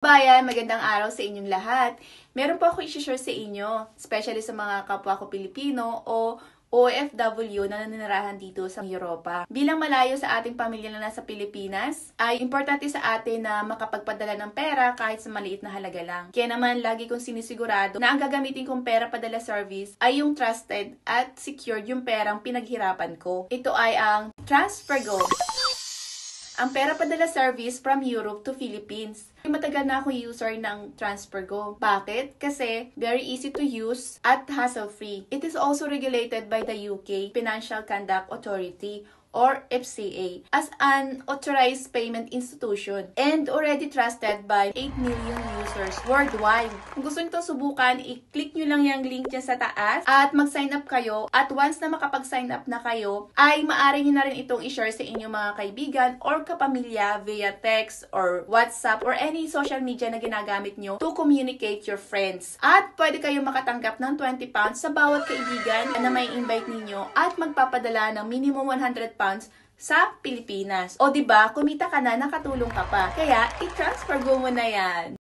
Bayan, magandang araw sa inyong lahat. Meron po ako i-share sa inyo, especially sa mga kapwa ko Pilipino o OFW na nanirahan dito sa Europa. Bilang malayo sa ating pamilya na nasa Pilipinas, ay importante sa atin na makapagpadala ng pera kahit sa maliit na halaga lang. Kaya naman, lagi kong sinisigurado na ang gagamitin kong pera padala service ay yung trusted at secured yung perang pinaghirapan ko. Ito ay ang TransferGo. Ang pera padala service from Europe to Philippines. Matagal na ako user ng TransferGo. Bakit? Kasi very easy to use at hassle-free. It is also regulated by the UK Financial Conduct Authority or FCA as an authorized payment institution and already trusted by 8 million users worldwide. Kung gusto nyo subukan, i-click nyo lang yung link dyan sa taas at mag-sign up kayo, at once na makapag-sign up na kayo, ay maaari nyo na rin itong i-share sa inyong mga kaibigan or kapamilya via text or WhatsApp or any social media na ginagamit nyo to communicate your friends. At pwede kayong makatanggap ng 20 pounds sa bawat kaibigan na may invite ninyo at magpapadala ng minimum 100 pounds sa Pilipinas. O diba, kumita ka na, nakatulong ka pa. Kaya, i-TransferGo mo na yan.